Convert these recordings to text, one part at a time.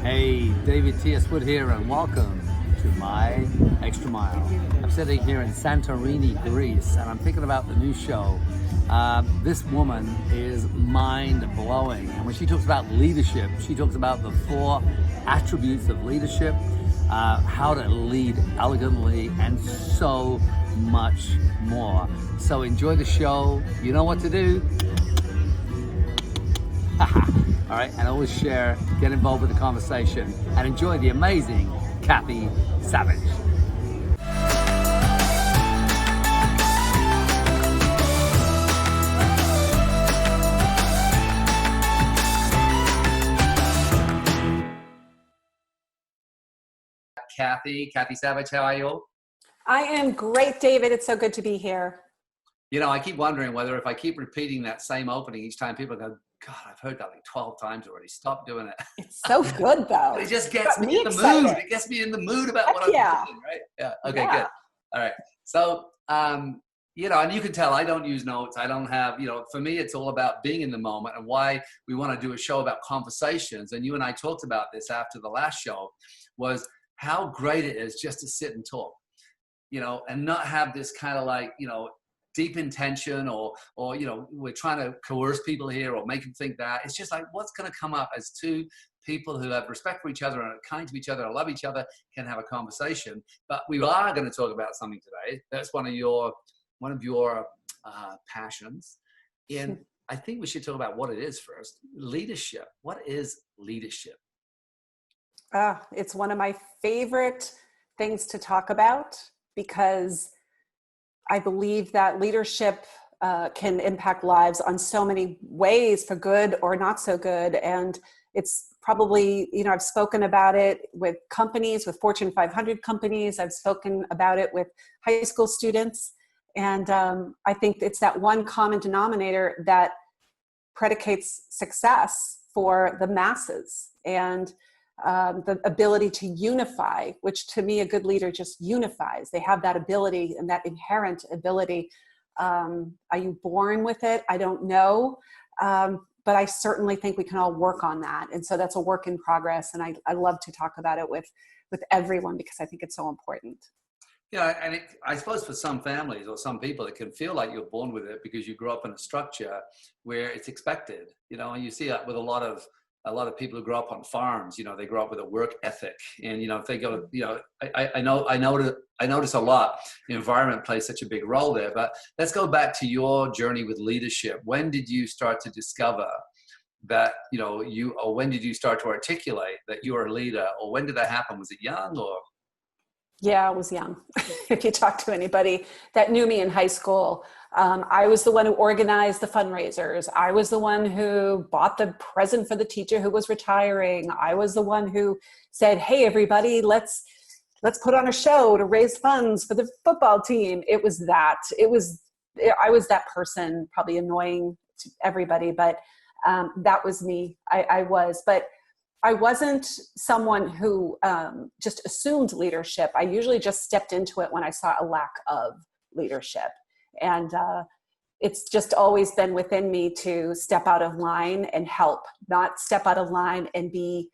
Hey, davidtswood here, and welcome to my Extra Mile. I'm sitting here in Santorini, Greece, and I'm thinking about the new show. This woman is mind-blowing, and when she talks about leadership, she talks about the 4 attributes of leadership, how to lead elegantly, and so much more. So enjoy the show. You know what to do. All right, and always share, get involved with the conversation, and enjoy the amazing Cathy Savage. Cathy Savage, how are you? I am great, David. It's so good to be here. You know, I keep wondering whether if I keep repeating that same opening each time, people go, God, I've heard that like 12 times already. Stop doing it. It's so good, though. It just gets me in the excited. mood. It gets me in the mood about Heck what I'm yeah. doing, right? Yeah. Okay, good. All right. So, you know, and you can tell I don't use notes. I don't have, you know, for me, it's all about being in the moment and why we want to do a show about conversations. And you and I talked about this after the last show, was how great it is just to sit and talk, you know, and not have this kind of like, you know, deep intention or, you know, we're trying to coerce people here or make them think that. It's just like, what's going to come up as two people who have respect for each other and are kind to each other and love each other can have a conversation. But we are going to talk about something today. That's one of your passions. And I think we should talk about what it is first. Leadership. What is leadership? It's one of my favorite things to talk about because I believe that leadership can impact lives on so many ways, for good or not so good. And it's probably, you know, I've spoken about it with companies, with Fortune 500 companies. I've spoken about it with high school students. And I think it's that one common denominator that predicates success for the masses. And the ability to unify, which to me, a good leader just unifies. They have that ability and that inherent ability. Are you born with it? I don't know. But I certainly think we can all work on that. And so that's a work in progress. And I love to talk about it with everyone because I think it's so important. Yeah, and I suppose for some families or some people, it can feel like you're born with it because you grew up in a structure where it's expected. You know, and you see that with a lot of people who grow up on farms. You know, they grow up with a work ethic, and you know, if they go, you know, I notice a lot. The environment plays such a big role there. But let's go back to your journey with leadership. When did you start to discover that, you know, or when did you start to articulate that you are a leader, or when did that happen? Was it young or? Yeah, I was young. If you talk to anybody that knew me in high school, I was the one who organized the fundraisers. I was the one who bought the present for the teacher who was retiring. I was the one who said, hey, everybody, let's put on a show to raise funds for the football team. I was that person, probably annoying to everybody, but that was me. But I wasn't someone who just assumed leadership. I usually just stepped into it when I saw a lack of leadership. And it's just always been within me to step out of line and help, not step out of line and be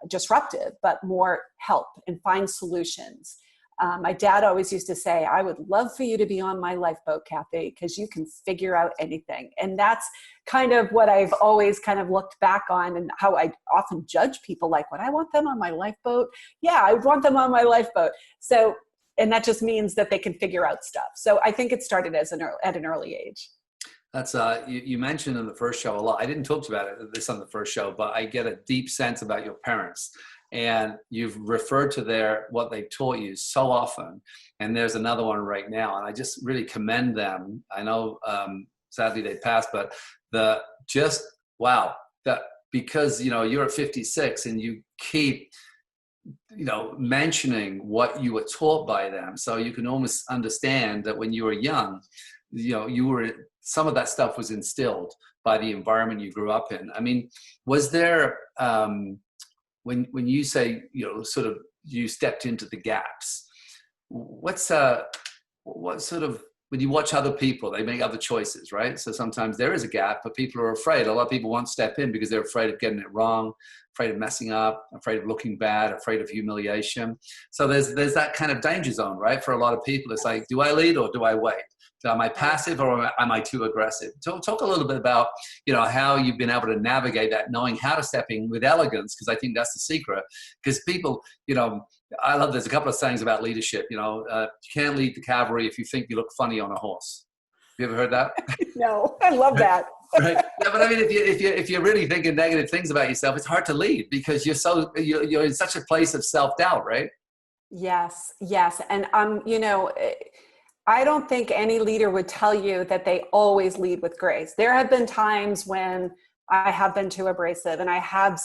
disruptive, but more help and find solutions. My dad always used to say, I would love for you to be on my lifeboat, Cathy, because you can figure out anything. And that's kind of what I've always kind of looked back on, and how I often judge people like, would I want them on my lifeboat? Yeah, I would want them on my lifeboat. So, and that just means that they can figure out stuff. So I think it started at an early age. That's you mentioned in the first show a lot. I didn't talk about this on the first show, but I get a deep sense about your parents. And you've referred to what they've taught you so often. And there's another one right now. And I just really commend them. I know, sadly they passed, but because, you know, you're at 56 and you keep, you know, mentioning what you were taught by them. So you can almost understand that when you were young, you know, some of that stuff was instilled by the environment you grew up in. I mean, was there, when you say, you know, sort of you stepped into the gaps, what sort of when you watch other people, they make other choices, right? So sometimes there is a gap, but people are afraid. A lot of people won't step in because they're afraid of getting it wrong, afraid of messing up, afraid of looking bad, afraid of humiliation. So there's that kind of danger zone, right? For a lot of people, it's like, do I lead or do I wait? Am I passive or am I too aggressive? Talk a little bit about, how you've been able to navigate that, knowing how to step in with elegance, because I think that's the secret. Because people, I love, there's a couple of sayings about leadership. You can't lead the cavalry if you think you look funny on a horse. You ever heard that? No, I love that. Right. Yeah, but I mean, if you're really thinking negative things about yourself, it's hard to lead because you're in such a place of self-doubt, right? Yes. And I don't think any leader would tell you that they always lead with grace. There have been times when I have been too abrasive and I have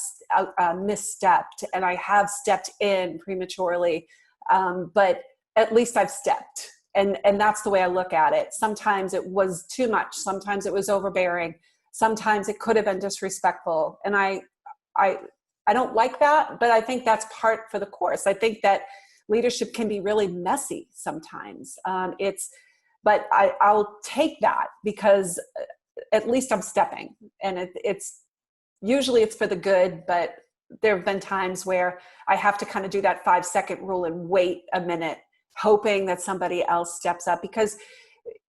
misstepped and I have stepped in prematurely, but at least I've stepped. And that's the way I look at it. Sometimes it was too much. Sometimes it was overbearing. Sometimes it could have been disrespectful. And I don't like that, but I think that's part for the course. I think that leadership can be really messy sometimes. But I'll take that because at least I'm stepping, and it's usually for the good, but there have been times where I have to kind of do that 5-second rule and wait a minute, hoping that somebody else steps up. Because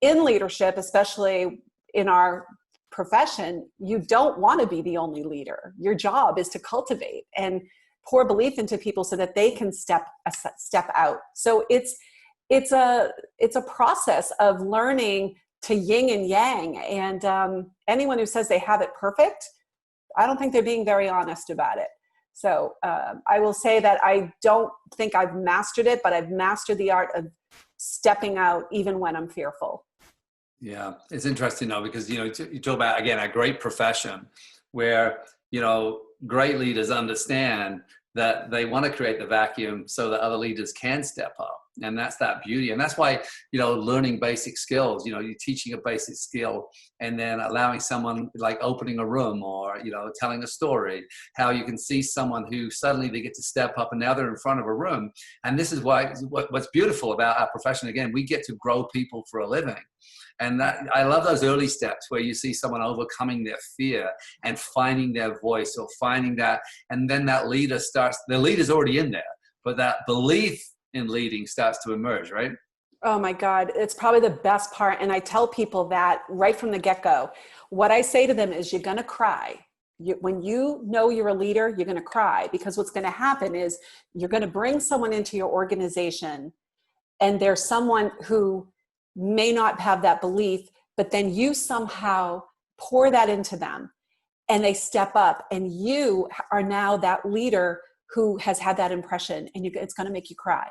in leadership, especially in our profession, you don't want to be the only leader. Your job is to cultivate and pour belief into people so that they can step out. So it's a process of learning to yin and yang. And anyone who says they have it perfect, I don't think they're being very honest about it. So I will say that I don't think I've mastered it, but I've mastered the art of stepping out even when I'm fearful. Yeah, it's interesting though, because, you talk about, again, a great profession where, great leaders understand that they want to create the vacuum so that other leaders can step up. And that's that beauty. And that's why, learning basic skills, you're teaching a basic skill and then allowing someone like opening a room or, telling a story, how you can see someone who suddenly they get to step up and now they're in front of a room. And this is what's beautiful about our profession. Again, we get to grow people for a living. And I love those early steps where you see someone overcoming their fear and finding their voice or finding that. And then that leader the leader's already in there, but that belief in leading starts to emerge, right? Oh my God, it's probably the best part. And I tell people that right from the get-go. What I say to them is, you're going to cry. When you know you're a leader, you're going to cry, because what's going to happen is you're going to bring someone into your organization and there's someone who may not have that belief, but then you somehow pour that into them and they step up and you are now that leader who has had that impression, and it's going to make you cry.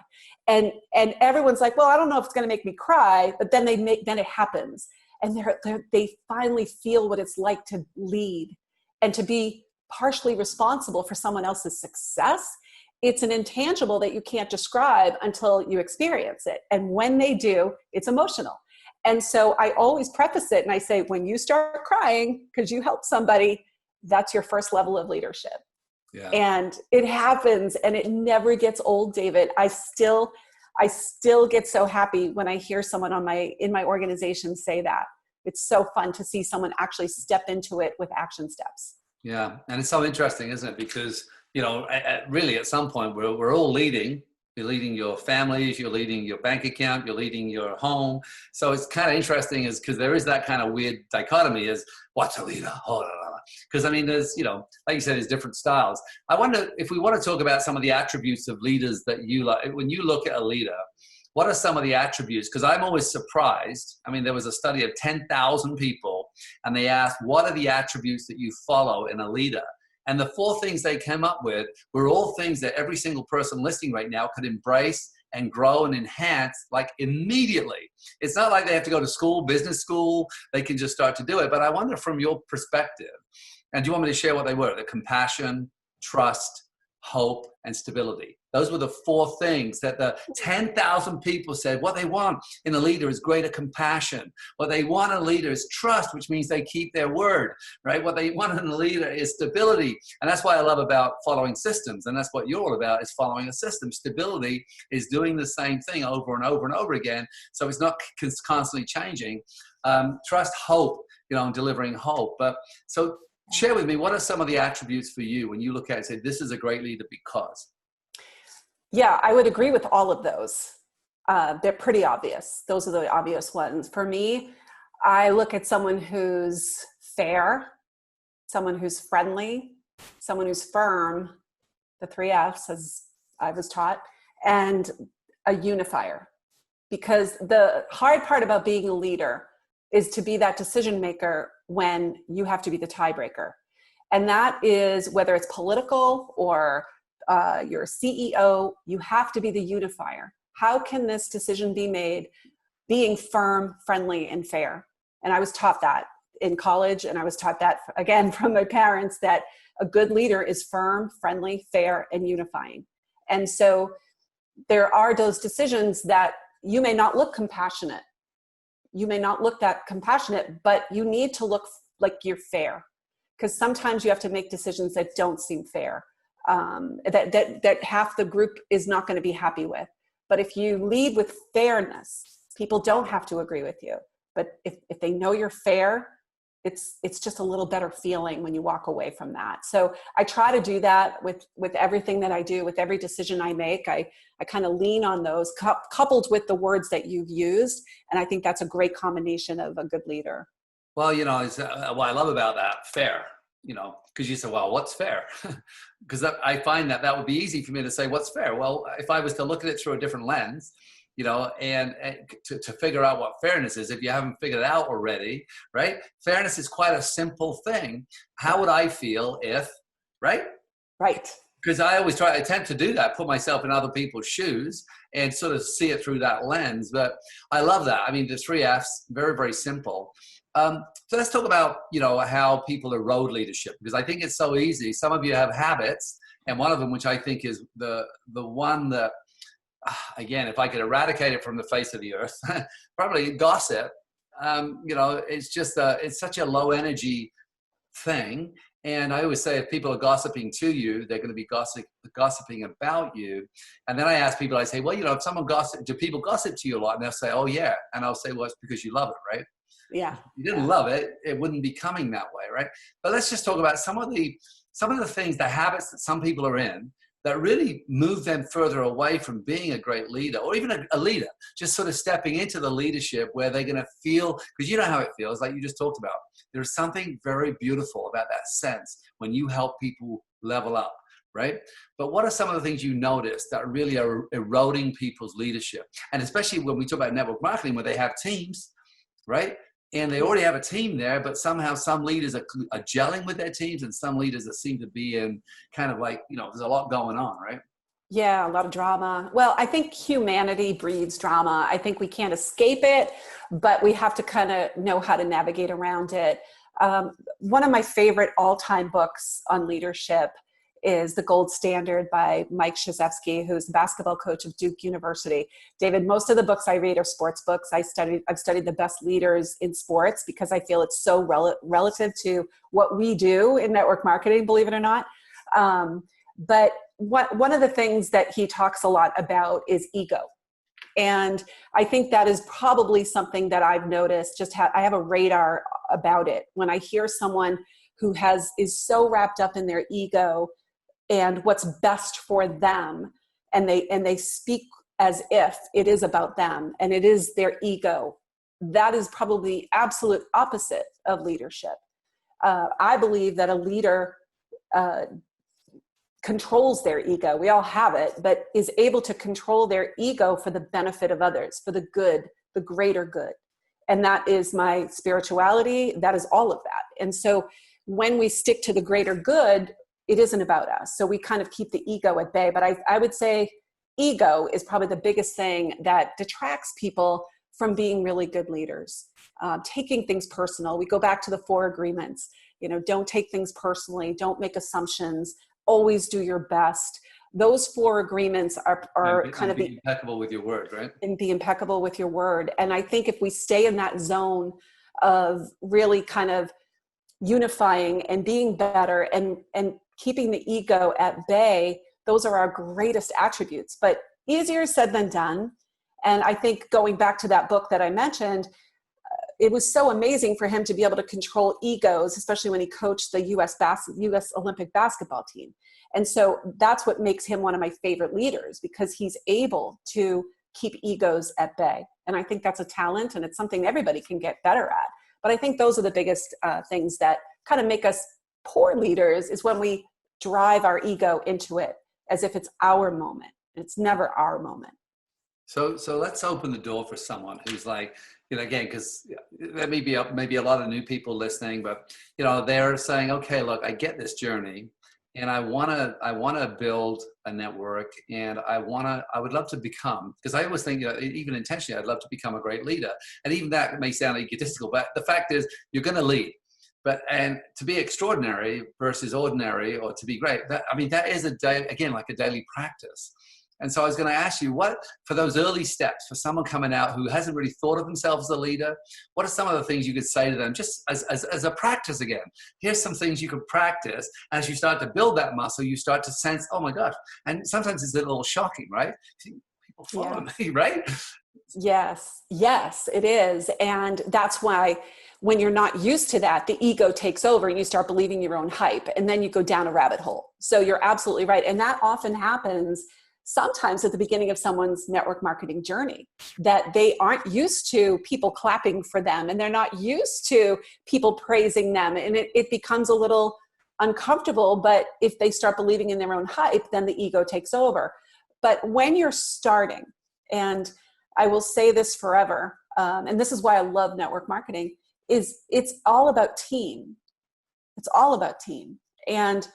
And everyone's like, well, I don't know if it's going to make me cry, but then then it happens. And they finally feel what it's like to lead and to be partially responsible for someone else's success. It's an intangible that you can't describe until you experience it. And when they do, it's emotional. And so I always preface it and I say, when you start crying because you helped somebody, that's your first level of leadership. Yeah. And it happens and it never gets old, David. I still get so happy when I hear someone in my organization say that. It's so fun to see someone actually step into it with action steps. Yeah. And it's so interesting, isn't it? Because, really at some point we're all leading. You're leading your families, you're leading your bank account, you're leading your home. So it's kind of interesting because there is that kind of weird dichotomy is what's a leader? Because there's, like you said, there's different styles. I wonder if we want to talk about some of the attributes of leaders that you like. When you look at a leader, what are some of the attributes? Because I'm always surprised. There was a study of 10,000 people and they asked, what are the attributes that you follow in a leader? And the 4 things they came up with were all things that every single person listening right now could embrace and grow and enhance like immediately. It's not like they have to go to school, business school. They can just start to do it. But I wonder from your perspective, and do you want me to share what they were? The compassion, trust, hope, and stability. Those were the 4 things that the 10,000 people said what they want in a leader is greater compassion. What they want in a leader is trust, which means they keep their word, right? What they want in a leader is stability. And that's why I love about following systems. And that's what you're all about, is following a system. Stability is doing the same thing over and over and over again. So it's not constantly changing. Trust, hope, and delivering hope. But so share with me, what are some of the attributes for you when you look at it and say, this is a great leader because? Yeah, I would agree with all of those. They're pretty obvious. Those are the obvious ones. For me, I look at someone who's fair, someone who's friendly, someone who's firm, the 3 F's as I was taught, and a unifier. Because the hard part about being a leader is to be that decision maker when you have to be the tiebreaker. And that is whether it's political or you're a CEO, you have to be the unifier. How can this decision be made being firm, friendly, and fair? And I was taught that in college, and I was taught that again from my parents, that a good leader is firm, friendly, fair, and unifying. And so there are those decisions that you may not look compassionate. You may not look that compassionate, but you need to look like you're fair, because sometimes you have to make decisions that don't seem fair, that half the group is not going to be happy with. But if you lead with fairness, people don't have to agree with you. But if they know you're fair, it's just a little better feeling when you walk away from that. So I try to do that with everything that I do, with every decision I make. I kind of lean on those coupled with the words that you've used. And I think that's a great combination of a good leader. Well, it's, what I love about that, fair, because you say, well, what's fair? Because I find that would be easy for me to say, what's fair? Well, if I was to look at it through a different lens, and to figure out what fairness is, if you haven't figured it out already, right? Fairness is quite a simple thing. How would I feel if, right? Right. Because I tend to do that, put myself in other people's shoes and sort of see it through that lens. But I love that. I mean, the 3 F's, very, very simple. So let's talk about, how people erode leadership, because I think it's so easy. Some of you have habits, and one of them, which I think is the one that, again, if I could eradicate it from the face of the earth, probably gossip. It's just it's such a low energy thing. And I always say, if people are gossiping to you, they're going to be gossiping about you. And then I ask people, I say, well, if someone do people gossip to you a lot? And they'll say, oh yeah. And I'll say, well, it's because you love it, right? Yeah. If you didn't love it, it wouldn't be coming that way, right? But let's just talk about some of the things, the habits that some people are in that really move them further away from being a great leader, or even a leader, just sort of stepping into the leadership where they're going to feel, because you know how it feels, like you just talked about. There's something very beautiful about that sense when you help people level up, right? But what are some of the things you notice that really are eroding people's leadership? And especially when we talk about network marketing, where they have teams, right? And they already have a team there, but somehow some leaders are gelling with their teams, and some leaders that seem to be in kind of like, there's a lot going on, right? Yeah, a lot of drama. Well, I think humanity breeds drama. I think we can't escape it, but we have to kind of know how to navigate around it. One of my favorite all-time books on leadership is The Gold Standard by Mike Krzyzewski, who's the basketball coach of Duke University. David, most of the books I read are sports books. I've studied the best leaders in sports because I feel it's so relative to what we do in network marketing, believe it or not. But one of the things that he talks a lot about is ego. And I think that is probably something that I've noticed. I have a radar about it. When I hear someone who is so wrapped up in their ego and what's best for them, and they speak as if it is about them and it is their ego, that is probably the absolute opposite of leadership. I believe that a leader controls their ego. We all have it, but is able to control their ego for the benefit of others, for the good, the greater good. And that is my spirituality. That is all of that. And so when we stick to the greater good, it isn't about us. So we kind of keep the ego at bay. But I would say ego is probably the biggest thing that detracts people from being really good leaders. Taking things personal. We go back to the 4 agreements. Don't take things personally. Don't make assumptions. Always do your best. those 4 agreements are kind of be impeccable with your word, right? And be impeccable with your word. And I think if we stay in that zone of really kind of unifying and being better and keeping the ego at bay, those are our greatest attributes, but easier said than done. And I think going back to that book that I mentioned, it was so amazing for him to be able to control egos, especially when he coached the US Olympic basketball team. And so that's what makes him one of my favorite leaders, because he's able to keep egos at bay. And I think that's a talent, and it's something everybody can get better at. But I think those are the biggest things that kind of make us poor leaders, is when we drive our ego into it as if it's our moment. It's never our moment. So let's open the door for someone who's like, again, because there may be a lot of new people listening, but they're saying, okay, look, I get this journey, and I want to build a network, and I would love to become, because I always think, even intentionally, I'd love to become a great leader. And even that may sound egotistical, but the fact is, you're going to lead. And to be extraordinary versus ordinary, or to be great, that is like a daily practice. And so I was going to ask you, what, for those early steps, for someone coming out who hasn't really thought of themselves as a leader, what are some of the things you could say to them, just as a practice again? Here's some things you could practice. As you start to build that muscle, you start to sense, oh my gosh. And sometimes it's a little shocking, right? People follow me, right? Yes, it is. And that's why when you're not used to that, the ego takes over and you start believing your own hype, and then you go down a rabbit hole. So you're absolutely right. And that often happens sometimes at the beginning of someone's network marketing journey, that they aren't used to people clapping for them, and they're not used to people praising them. And it becomes a little uncomfortable, but if they start believing in their own hype, then the ego takes over. But when you're starting, and I will say this forever, and this is why I love network marketing, is it's all about team. It's all about team. And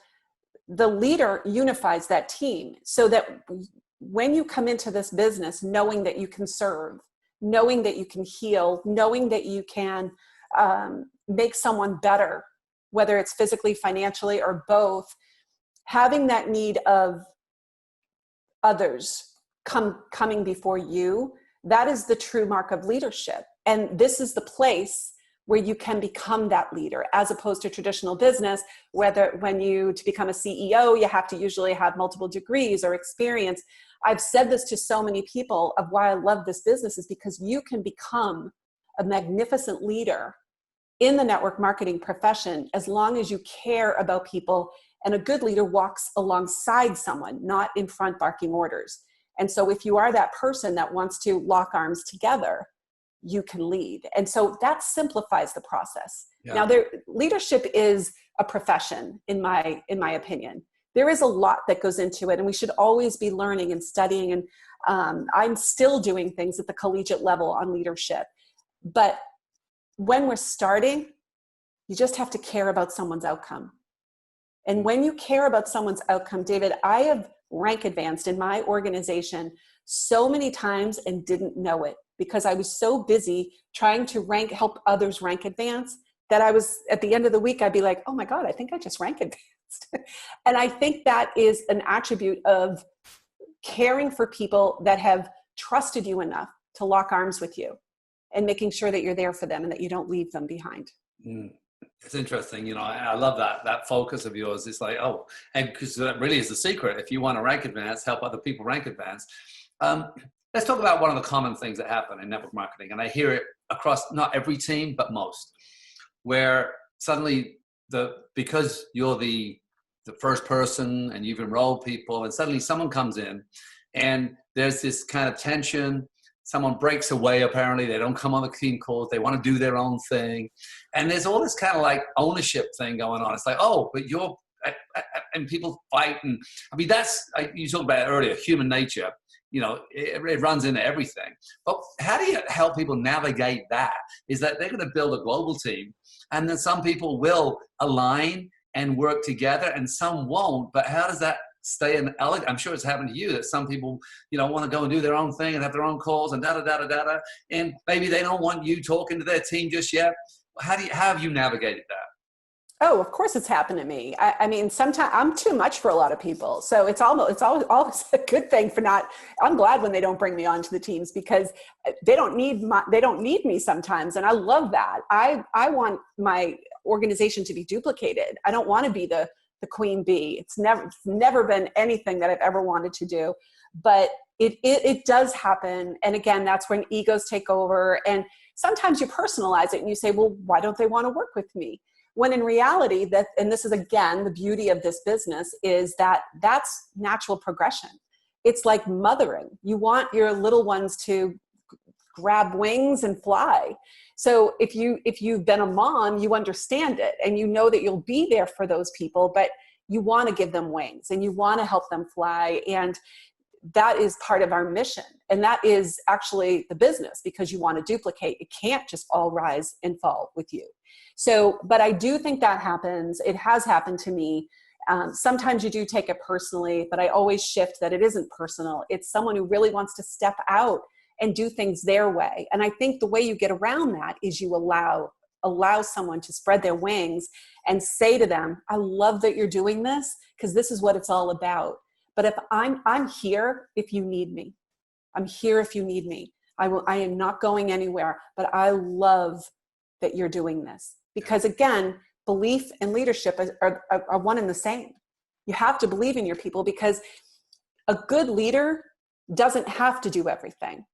the leader unifies that team, so that when you come into this business, knowing that you can serve, knowing that you can heal, knowing that you can make someone better, whether it's physically, financially, or both, having that need of others coming before you, that is the true mark of leadership. And this is the place where you can become that leader, as opposed to traditional business, to become a CEO, you have to usually have multiple degrees or experience. I've said this to so many people of why I love this business, is because you can become a magnificent leader in the network marketing profession as long as you care about people. And a good leader walks alongside someone, not in front barking orders. And so if you are that person that wants to lock arms together, you can lead. And so that simplifies the process. Yeah. Now, leadership is a profession, in my opinion. There is a lot that goes into it, and we should always be learning and studying. And I'm still doing things at the collegiate level on leadership. But when we're starting, you just have to care about someone's outcome. And when you care about someone's outcome, David, I have rank advanced in my organization so many times and didn't know it, because I was so busy trying to help others rank advance, that I was, at the end of the week, I'd be like, oh my God, I think I just rank advanced. And I think that is an attribute of caring for people that have trusted you enough to lock arms with you, and making sure that you're there for them and that you don't leave them behind. It's interesting. I love that focus of yours. It's like, and because that really is the secret. If you want to rank advance, help other people rank advance. Let's talk about one of the common things that happen in network marketing. And I hear it across not every team, but most, where suddenly because you're the first person and you've enrolled people, and suddenly someone comes in and there's this kind of tension. Someone breaks away, apparently. They don't come on the team calls. They want to do their own thing. And there's all this kind of like ownership thing going on. It's like, but you're, and people fight. And you talked about it earlier, human nature. It runs into everything. But how do you help people navigate that? Is that they're going to build a global team, and then some people will align and work together, and some won't. But how does that stay in elegance? I'm sure it's happened to you that some people, want to go and do their own thing and have their own calls and and maybe they don't want you talking to their team just yet. How have you navigated that? Oh, of course it's happened to me. I mean, sometimes I'm too much for a lot of people. So it's always a good thing for not, I'm glad when they don't bring me onto the teams, because they don't need me sometimes. And I love that. I want my organization to be duplicated. I don't want to be the queen bee. It's never been anything that I've ever wanted to do, but it does happen. And again, that's when egos take over. And sometimes you personalize it and you say, well, why don't they want to work with me? When in reality, and this is again, the beauty of this business, is that that's natural progression. It's like mothering. You want your little ones to grab wings and fly. So if you've been a mom, you understand it and you know that you'll be there for those people, but you want to give them wings and you want to help them fly. And that is part of our mission. And that is actually the business, because you want to duplicate. It can't just all rise and fall with you. So, but I do think that happens. It has happened to me. Sometimes you do take it personally, but I always shift that it isn't personal. It's someone who really wants to step out and do things their way. And I think the way you get around that is you allow someone to spread their wings and say to them, I love that you're doing this, because this is what it's all about. But if I'm here if you need me. I'm here if you need me. I am not going anywhere, but I love that you're doing this. Because again, belief and leadership are one and the same. You have to believe in your people, because a good leader doesn't have to do everything.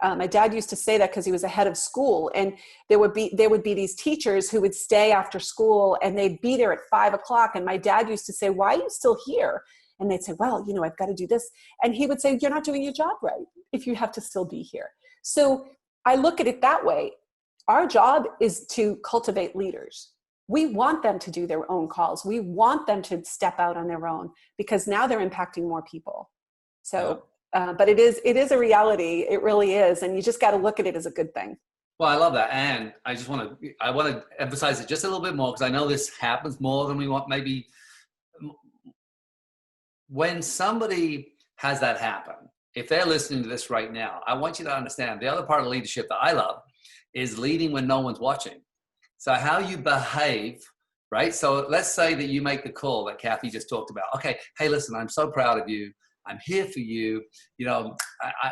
My dad used to say that because he was a head of school, and there would be these teachers who would stay after school and they'd be there at 5:00. And my dad used to say, why are you still here? And they'd say, well, I've got to do this. And he would say, you're not doing your job right if you have to still be here. So I look at it that way. Our job is to cultivate leaders. We want them to do their own calls. We want them to step out on their own, because now they're impacting more people. So, but it is a reality. It really is. And you just got to look at it as a good thing. Well, I love that. And I want to emphasize it just a little bit more, because I know this happens more than we want. Maybe when somebody has that happen, if they're listening to this right now, I want you to understand the other part of leadership that I love is leading when no one's watching. So how you behave, right? So let's say that you make the call that Cathy just talked about. Okay, hey, listen, I'm so proud of you. I'm here for you.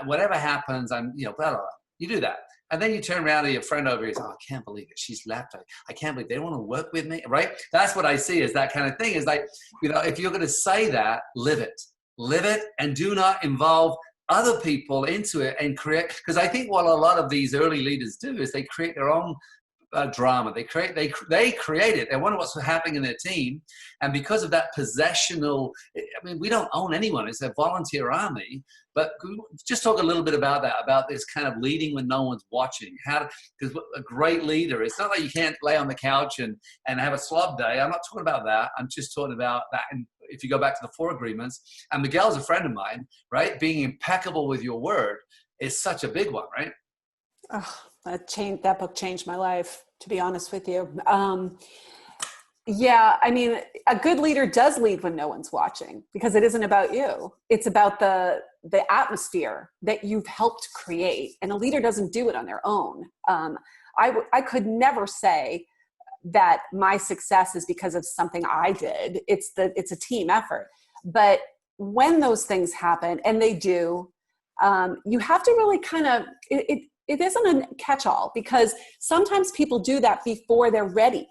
Whatever happens, I'm, blah, blah, blah. You do that. And then you turn around to your friend over here and say, oh, I can't believe it. She's left. I can't believe they don't want to work with me, right? That's what I see is that kind of thing. Is like, if you're going to say that, live it. Live it, and do not involve other people into it and create. Because I think what a lot of these early leaders do is they create their own drama. They create it. They wonder what's happening in their team. And because of that possessional, we don't own anyone. It's a volunteer army. But just talk a little bit about that, about this kind of leading when no one's watching. Because a great leader, it's not like you can't lay on the couch and have a slob day. I'm not talking about that. I'm just talking about that. And if you go back to the 4 agreements, and Miguel's a friend of mine, right? Being impeccable with your word is such a big one, right? Oh, that book changed my life, to be honest with you. A good leader does lead when no one's watching, because it isn't about you. It's about the atmosphere that you've helped create. And a leader doesn't do it on their own. I could never say that my success is because of something I did. It's a team effort. But when those things happen, and they do, you have to really kind of, it isn't a catch-all, because sometimes people do that before they're ready.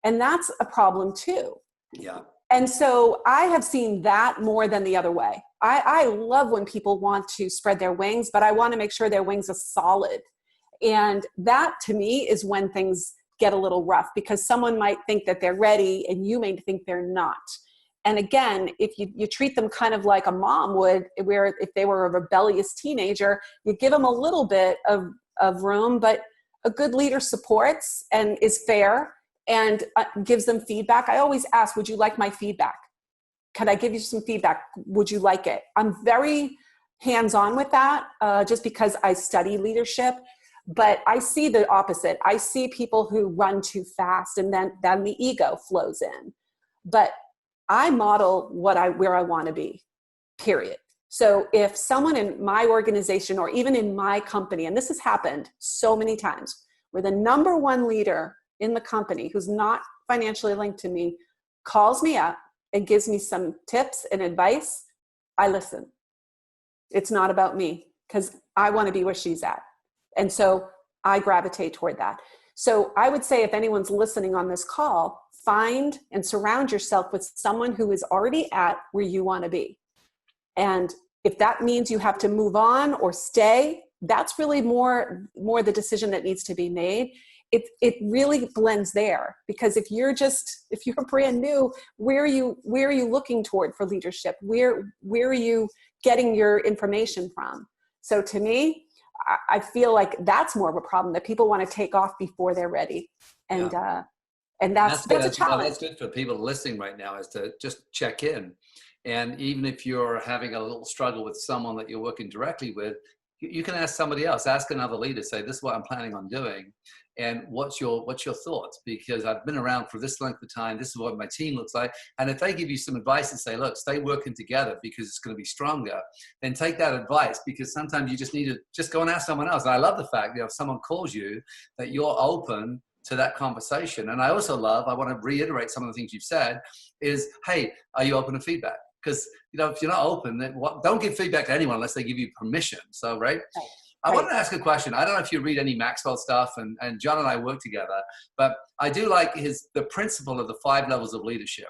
And that's a problem too. Yeah. And so I have seen that more than the other way. I love when people want to spread their wings, but I want to make sure their wings are solid. And that to me is when things get a little rough, because someone might think that they're ready and you may think they're not. And again, if you treat them kind of like a mom would, where if they were a rebellious teenager, you give them a little bit of room, but a good leader supports and is fair and gives them feedback. I always ask, would you like my feedback? Can I give you some feedback? Would you like it? I'm very hands-on with that, just because I study leadership. But I see the opposite. I see people who run too fast, and then the ego flows in. But I model where I want to be, period. So if someone in my organization or even in my company, and this has happened so many times, where the number one leader in the company who's not financially linked to me calls me up and gives me some tips and advice, I listen. It's not about me because I want to be where she's at. And so I gravitate toward that. So I would say if anyone's listening on this call, find and surround yourself with someone who is already at where you want to be. And if that means you have to move on or stay, that's really more the decision that needs to be made. It really blends there, because if you're brand new, where are you looking toward for leadership? Where are you getting your information from? So to me, I feel like that's more of a problem, that people want to take off before they're ready. And that's a challenge. Well, that's good for people listening right now, is to just check in. And even if you're having a little struggle with someone that you're working directly with, you can ask somebody else, ask another leader, say, this is what I'm planning on doing. And what's your thoughts? Because I've been around for this length of time. This is what my team looks like. And if they give you some advice and say, look, stay working together because it's going to be stronger, then take that advice, because sometimes you just need to just go and ask someone else. And I love the fact that if someone calls you, that you're open to that conversation. And I also I want to reiterate some of the things you've said is, hey, are you open to feedback? Because, if you're not open, then don't give feedback to anyone unless they give you permission. So, right? I wanted to ask a question. I don't know if you read any Maxwell stuff, and John and I work together, but I do like the principle of the 5 levels of leadership.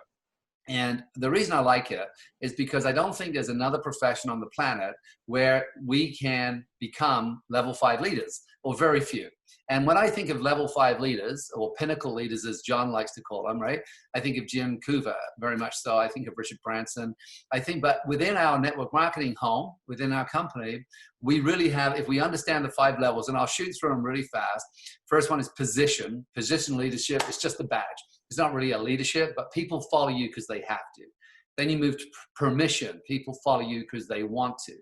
And the reason I like it is because I don't think there's another profession on the planet where we can become level 5 leaders, or very few. And when I think of level 5 leaders, or pinnacle leaders, as John likes to call them, right? I think of Jim Coover, very much so. I think of Richard Branson. but within our network marketing home, within our company, we really have, if we understand the 5 levels, and I'll shoot through them really fast. First one is position. Position leadership is just a badge. It's not really a leadership, but people follow you because they have to. Then you move to permission. People follow you because they want to.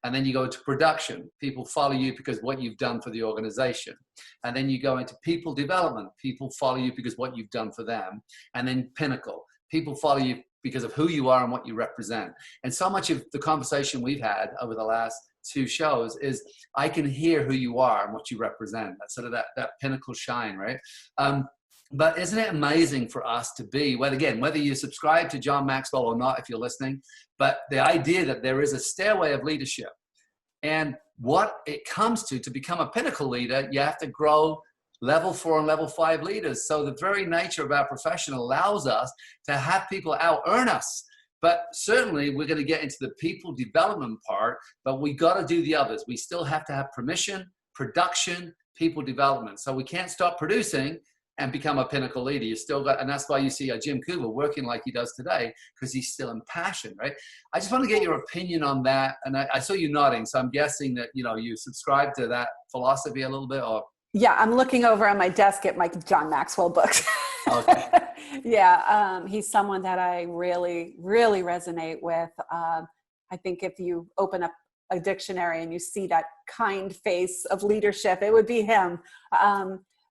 And then you go to production. People follow you because what you've done for the organization. And then you go into people development. People follow you because what you've done for them. And then pinnacle. People follow you because of who you are and what you represent. And so much of the conversation we've had over the last 2 shows is, I can hear who you are and what you represent. That's sort of that pinnacle shine, right? But isn't it amazing for us to be, whether you subscribe to John Maxwell or not, if you're listening, but the idea that there is a stairway of leadership, and what it comes to become a pinnacle leader, you have to grow level 4 and level 5 leaders. So the very nature of our profession allows us to have people out-earn us. But certainly we're going to get into the people development part, but we got to do the others. We still have to have permission, production, people development. So we can't stop producing and become a pinnacle leader. You still got, and that's why you see Jim Coover working like he does today, because he's still impassioned, right? I just want to get your opinion on that. And I saw you nodding, so I'm guessing that, you subscribe to that philosophy a little bit, or? Yeah, I'm looking over on my desk at my John Maxwell books. Okay. Yeah, he's someone that I really, really resonate with. I think if you open up a dictionary and you see that kind face of leadership, it would be him.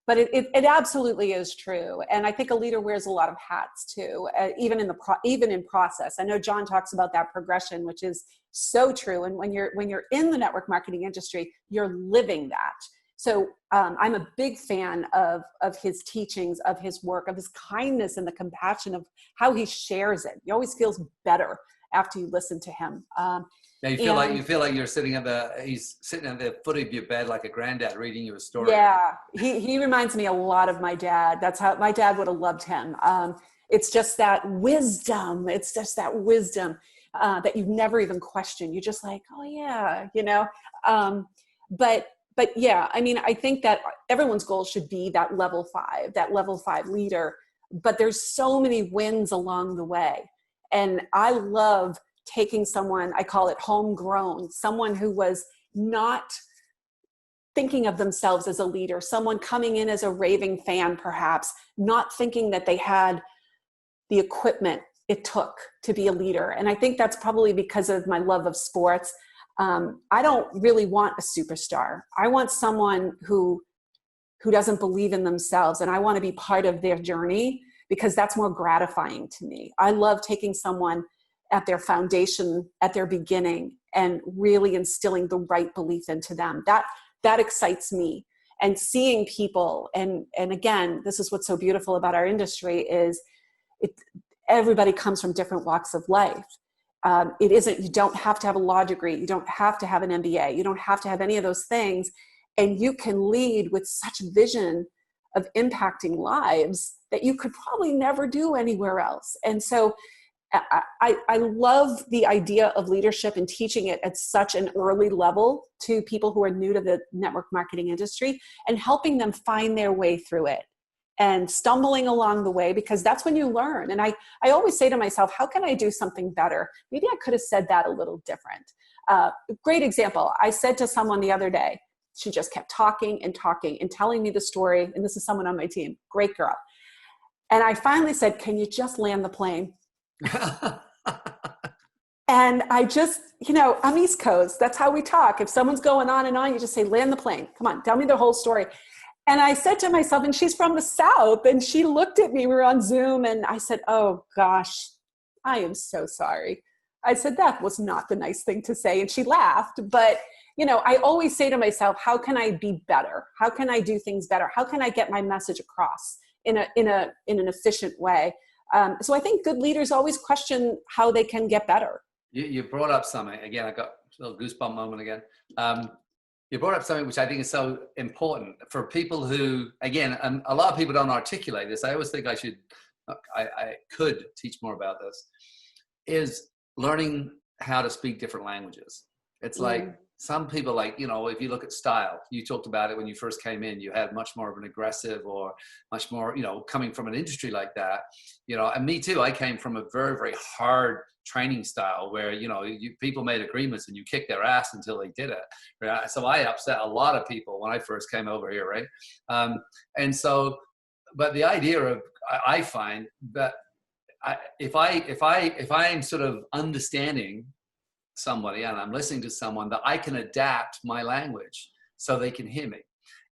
But it absolutely is true. And I think a leader wears a lot of hats too, even in process. I know John talks about that progression, which is so true. And when you're in the network marketing industry, you're living that. So I'm a big fan of his teachings, of his work, of his kindness and the compassion of how he shares it. He always feels better after you listen to him. Yeah, you feel like he's sitting at the foot of your bed like a granddad reading you a story. Yeah, he reminds me a lot of my dad. That's how my dad would have loved him. It's just that wisdom. It's just that wisdom that you've never even questioned. You're just like, oh yeah, But yeah, I mean, I think that everyone's goal should be that level 5 leader. But there's so many wins along the way, and I love taking someone, I call it homegrown, someone who was not thinking of themselves as a leader, someone coming in as a raving fan, perhaps, not thinking that they had the equipment it took to be a leader. And I think that's probably because of my love of sports. I don't really want a superstar. I want someone who doesn't believe in themselves, and I want to be part of their journey, because that's more gratifying to me. I love taking someone at their foundation, at their beginning, and really instilling the right belief into them. That excites me. and seeing people. And again, this is what's so beautiful about our industry is everybody comes from different walks of life. You don't have to have a law degree. You don't have to have an MBA. You don't have to have any of those things. And you can lead with such vision of impacting lives that you could probably never do anywhere else. And so I love the idea of leadership and teaching it at such an early level to people who are new to the network marketing industry and helping them find their way through it and stumbling along the way, because that's when you learn. And I always say to myself, how can I do something better? Maybe I could have said that a little different. Great example. I said to someone the other day, she just kept talking and talking and telling me the story. And this is someone on my team, great girl. And I finally said, can you just land the plane? And I just, I'm East Coast. That's how we talk. If someone's going on and on, you just say, land the plane. Come on, tell me the whole story. And I said to myself, and she's from the South, and she looked at me, we were on Zoom, and I said, oh gosh, I am so sorry. I said, that was not the nice thing to say. And she laughed. But, I always say to myself, how can I be better? How can I do things better? How can I get my message across in an efficient way? So I think good leaders always question how they can get better. You brought up something, again, I got a little goosebump moment again. You brought up something which I think is so important for people who, again, and a lot of people don't articulate this. I always think I could teach more about this, is learning how to speak different languages. It's like some people, if you look at style, you talked about it when you first came in, you had much more of an aggressive or much more, coming from an industry like that, and me too, I came from a very, very hard training style where, people made agreements and you kicked their ass until they did it. Right? So I upset a lot of people when I first came over here. Right. But the idea of, I find that if I'm sort of understanding somebody and I'm listening to someone, that I can adapt my language so they can hear me.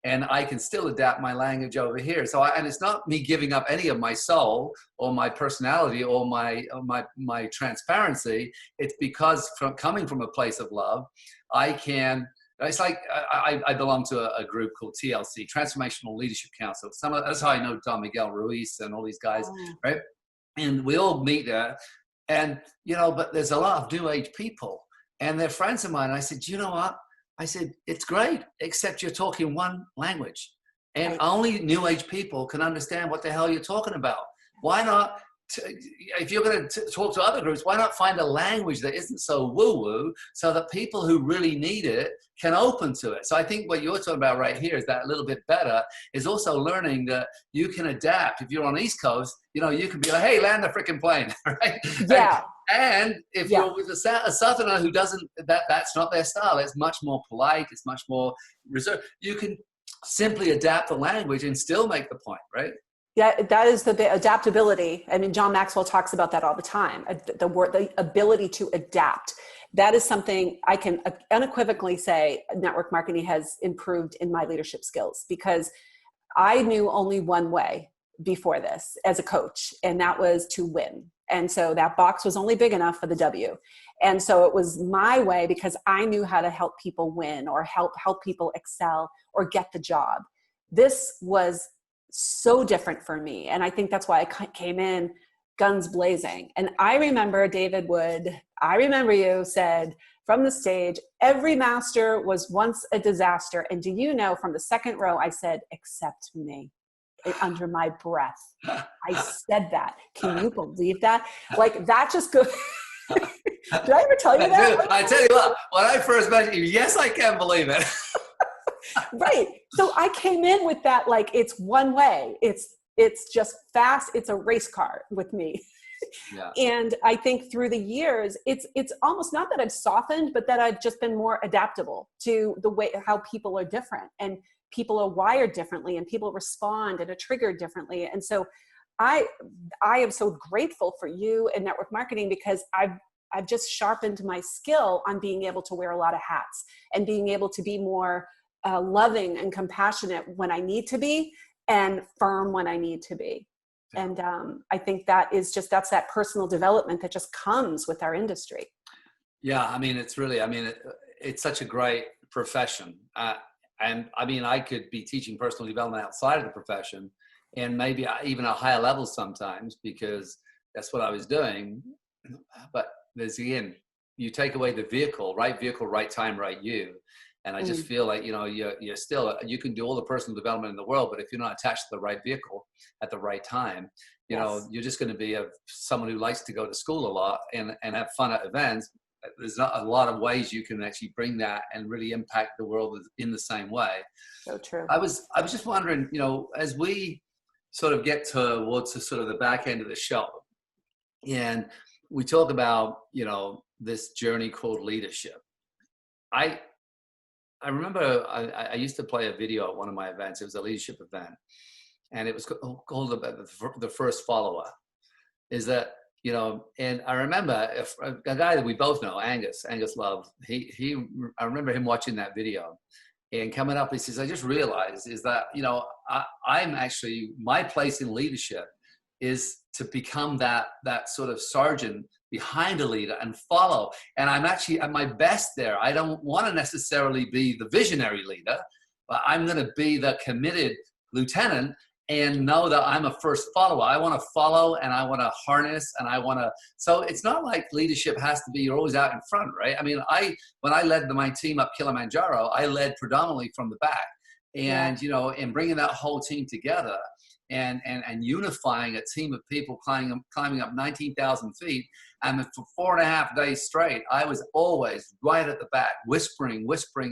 And I can still adapt my language over here. And it's not me giving up any of my soul or my personality or my transparency. It's because coming from a place of love, it's like I belong to a group called TLC, Transformational Leadership Council. That's how I know Don Miguel Ruiz and all these guys, right? And we all meet there. And, but there's a lot of new age people and they're friends of mine. And I said, you know what? I said, it's great, except you're talking one language and only new age people can understand what the hell you're talking about. Why not, if you're going to talk to other groups, why not find a language that isn't so woo-woo so that people who really need it can open to it? So I think what you're talking about right here is that a little bit better is also learning that you can adapt. If you're on the East Coast, you can be like, hey, land the freaking plane, right? Yeah. And if you're with a Southerner who doesn't, that's not their style. It's much more polite. It's much more reserved. You can simply adapt the language and still make the point, right? Yeah, that is the adaptability. I mean, John Maxwell talks about that all the time. The ability to adapt. That is something I can unequivocally say network marketing has improved in my leadership skills, because I knew only one way before this as a coach, and that was to win. And so that box was only big enough for the W. And so it was my way because I knew how to help people win or help people excel or get the job. This was so different for me. And I think that's why I came in guns blazing. And I remember David Wood, you said from the stage, every master was once a disaster. And do you know, from the second row, I said, except me. Under my breath. I said that. Can you believe that? Like, that just goes. Did I ever tell you that? I tell you what, when I first met you, yes, I can believe it. Right. So I came in with that, like, it's one way. It's just fast. It's a race car with me. Yeah. And I think through the years, it's almost not that I've softened, but that I've just been more adaptable to the way how people are different, and people are wired differently, and people respond and are triggered differently. And so I am so grateful for you and network marketing, because I've just sharpened my skill on being able to wear a lot of hats and being able to be more loving and compassionate when I need to be, and firm when I need to be. Yeah. And I think that's that personal development that just comes with our industry. Yeah. I mean, it's such a great profession. and I mean, I could be teaching personal development outside of the profession, and maybe even a higher level sometimes, because that's what I was doing. But there's, again, you take away the vehicle, right time, right you. And I just feel like, you're still, you can do all the personal development in the world, but if you're not attached to the right vehicle at the right time, you're just going to be someone who likes to go to school a lot and have fun at events. There's not a lot of ways you can actually bring that and really impact the world in the same way. So true. I was just wondering, as we sort of get towards the sort of the back end of the show, and we talk about, this journey called leadership. I remember I used to play a video at one of my events. It was a leadership event, and it was called the first follower. Is that, and I remember a guy that we both know, Angus Love. I remember him watching that video and coming up. He says, I just realized is that, I'm actually, my place in leadership is to become that sort of sergeant behind a leader and follow. And I'm actually at my best there. I don't want to necessarily be the visionary leader, but I'm going to be the committed lieutenant and know that I'm a first follower. I want to follow, and I want to harness, and I want to. So it's not like leadership has to be, you're always out in front, right? I mean, when I led my team up Kilimanjaro, I led predominantly from the back, and, and bringing that whole team together. And unifying a team of people climbing up 19,000 feet. And for 4.5 days straight, I was always right at the back, whispering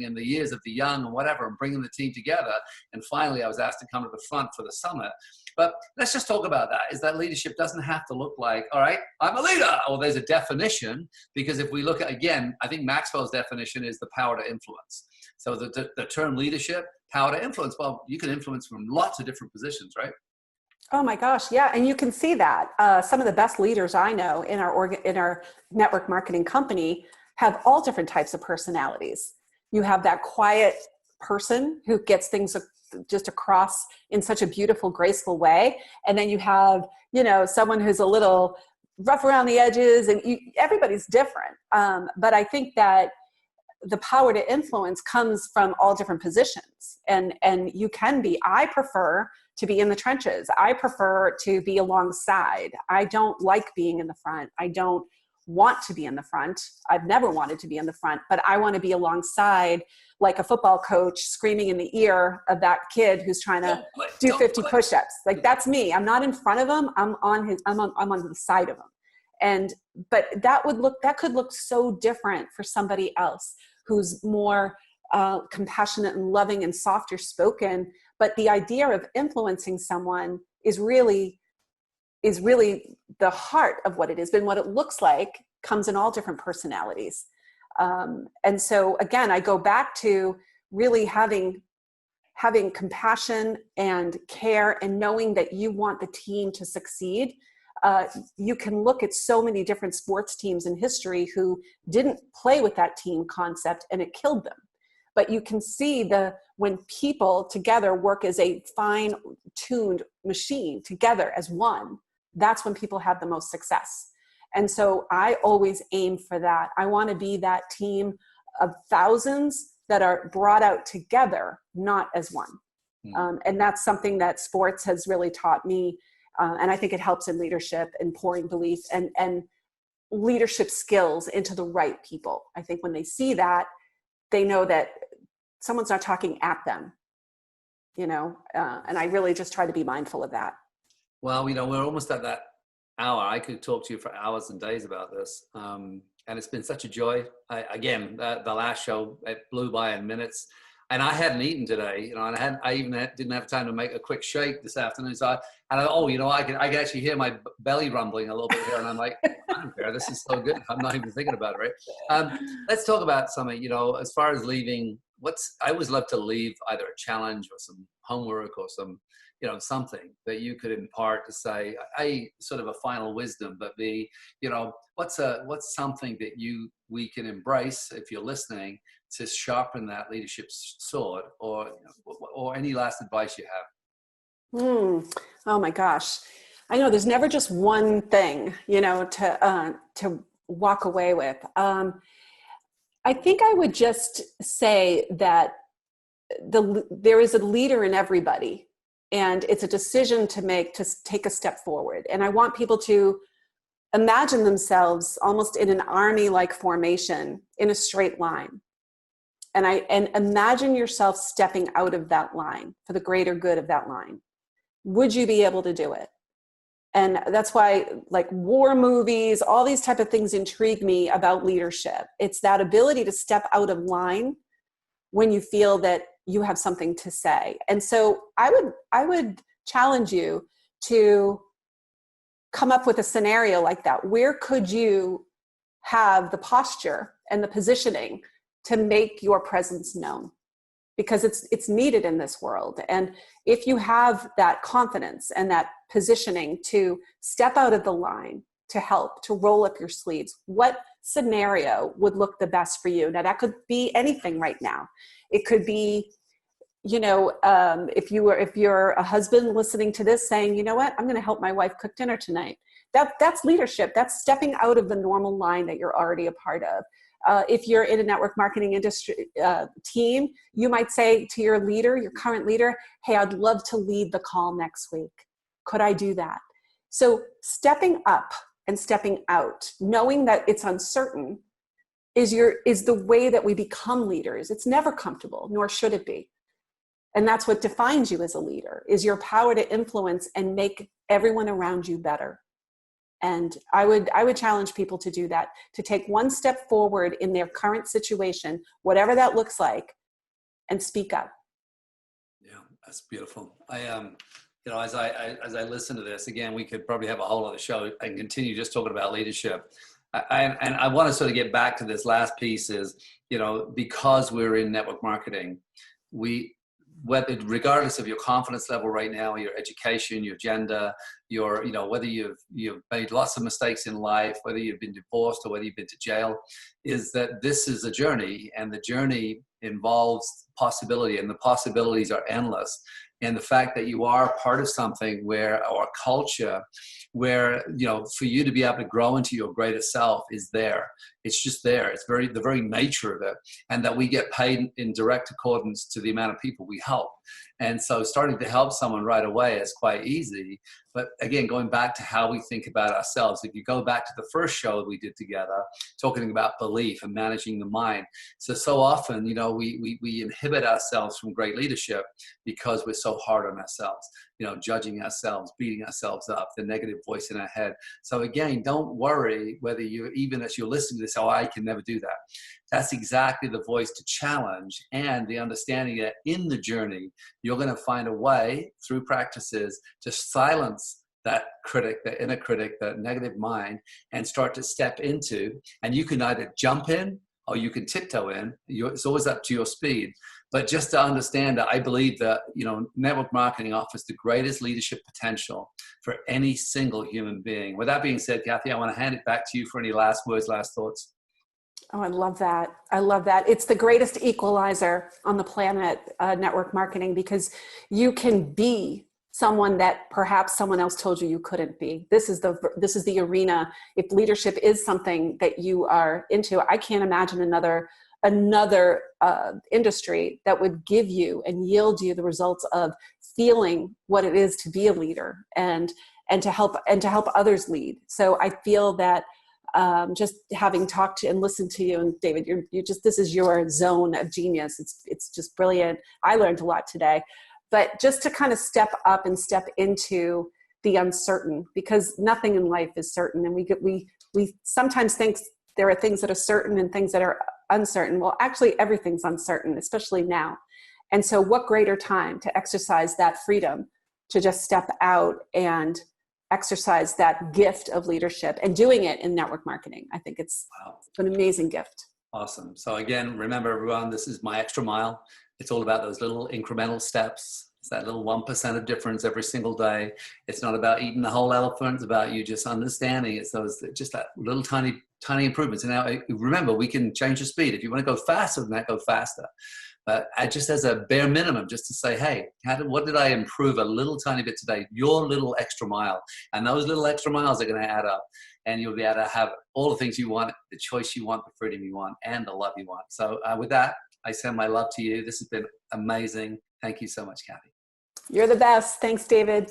in the ears of the young and whatever, and bringing the team together. And finally, I was asked to come to the front for the summit. But let's just talk about that, is that leadership doesn't have to look like, all right, I'm a leader. Or there's a definition, because if we look at, again, I think Maxwell's definition is the power to influence. So the term leadership, power to influence, well, you can influence from lots of different positions, right? Oh my gosh. Yeah. And you can see that some of the best leaders I know in our network marketing company have all different types of personalities. You have that quiet person who gets things just across in such a beautiful, graceful way. And then you have, someone who's a little rough around the edges, and everybody's different. But I think that the power to influence comes from all different positions, and you can be, I prefer to be in the trenches. I prefer to be alongside. I don't like being in the front. I don't want to be in the front. I've never wanted to be in the front, but I want to be alongside, like a football coach screaming in the ear of that kid who's trying to do 50 push-ups. Like, that's me. I'm not in front of him. I'm on the side of him. But that could look so different for somebody else who's more compassionate and loving and softer spoken. But the idea of influencing someone is really the heart of what it is. And what it looks like comes in all different personalities. And so again, I go back to really having compassion and care, and knowing that you want the team to succeed. You can look at so many different sports teams in history who didn't play with that team concept, and it killed them. But you can see when people together work as a fine-tuned machine together as one, that's when people have the most success. And so I always aim for that. I want to be that team of thousands that are brought out together, not as one. And that's something that sports has really taught me. And I think it helps in leadership and pouring belief and leadership skills into the right people. I think when they see that, they know that someone's not talking at them, and I really just try to be mindful of that. Well, we're almost at that hour. I could talk to you for hours and days about this. And it's been such a joy. The last show, it blew by in minutes. And I hadn't eaten today, and I even didn't have time to make a quick shake this afternoon. So I can actually hear my belly rumbling a little bit here, and I'm like, I don't care. This is so good. I'm not even thinking about it, right? Let's talk about something. As far as leaving, I always love to leave either a challenge or some homework or some, something that you could impart to say, sort of a final wisdom, but what's something that we can embrace if you're listening, to sharpen that leadership sword, or any last advice you have? Oh my gosh. I know there's never just one thing, to walk away with. I think I would just say that there is a leader in everybody, and it's a decision to make to take a step forward. And I want people to imagine themselves almost in an army-like formation in a straight line. And imagine yourself stepping out of that line for the greater good of that line. Would you be able to do it? And that's why, like, war movies, all these type of things intrigue me about leadership. It's that ability to step out of line when you feel that you have something to say. And so I would challenge you to come up with a scenario like that. Where could you have the posture and the positioning to make your presence known? Because it's needed in this world. And if you have that confidence and that positioning to step out of the line, to help, to roll up your sleeves, what scenario would look the best for you? Now, that could be anything right now. It could be, if you're a husband listening to this saying, you know what, I'm going to help my wife cook dinner tonight. That's leadership. That's stepping out of the normal line that you're already a part of. If you're in a network marketing industry team, you might say to your leader, your current leader, hey, I'd love to lead the call next week. Could I do that? So stepping up and stepping out, knowing that it's uncertain, is the way that we become leaders. It's never comfortable, nor should it be. And that's what defines you as a leader, is your power to influence and make everyone around you better. And I would challenge people to do that, to take one step forward in their current situation, whatever that looks like, and speak up. Yeah, that's beautiful. As I listen to this, again, we could probably have a whole other show and continue just talking about leadership. And I want to sort of get back to this last piece is, because we're in network marketing, regardless of your confidence level right now, your education, your gender, whether you've made lots of mistakes in life, whether you've been divorced or whether you've been to jail, is that this is a journey, and the journey involves possibility, and the possibilities are endless. And the fact that you are part of something or culture where, for you to be able to grow into your greatest self is there. It's just there. It's the very nature of it. And that we get paid in direct accordance to the amount of people we help. And so starting to help someone right away is quite easy. But again, going back to how we think about ourselves, if you go back to the first show we did together, talking about belief and managing the mind. So often, we inhibit ourselves from great leadership because we're so hard on ourselves, judging ourselves, beating ourselves up, the negative voice in our head. So again, don't worry whether even as you're listening to this, oh, I can never do that. That's exactly the voice to challenge, and the understanding that in the journey, you're going to find a way through practices to silence that critic, the inner critic, that negative mind, and start to step into, and you can either jump in or you can tiptoe in. It's always up to your speed. But just to understand that, I believe that, network marketing offers the greatest leadership potential for any single human being. With that being said, Cathy, I want to hand it back to you for any last words, last thoughts. Oh, I love that. I love that. It's the greatest equalizer on the planet, network marketing, because you can be someone that perhaps someone else told you couldn't be. This is the arena. If leadership is something that you are into, I can't imagine another industry that would give you and yield you the results of feeling what it is to be a leader and to help others lead. So I feel that just having talked to and listened to you, and David, this is your zone of genius. It's just brilliant. I learned a lot today, but just to kind of step up and step into the uncertain, because nothing in life is certain. And we sometimes think there are things that are certain and things that are uncertain. Well, actually everything's uncertain, especially now. And so what greater time to exercise that freedom to just step out and exercise that gift of leadership, and doing it in network marketing. I think it's an amazing gift. Awesome. So again, remember everyone, this is my extra mile. It's all about those little incremental steps. It's that little 1% of difference every single day. It's not about eating the whole elephant. It's about you just understanding. It's just that little tiny improvements. And now remember, we can change the speed. If you want to go faster than that, go faster. but just as a bare minimum, just to say, hey, what did I improve a little tiny bit today? Your little extra mile. And those little extra miles are going to add up. And you'll be able to have all the things you want, the choice you want, the freedom you want, and the love you want. So with that, I send my love to you. This has been amazing. Thank you so much, Cathy. You're the best. Thanks, David.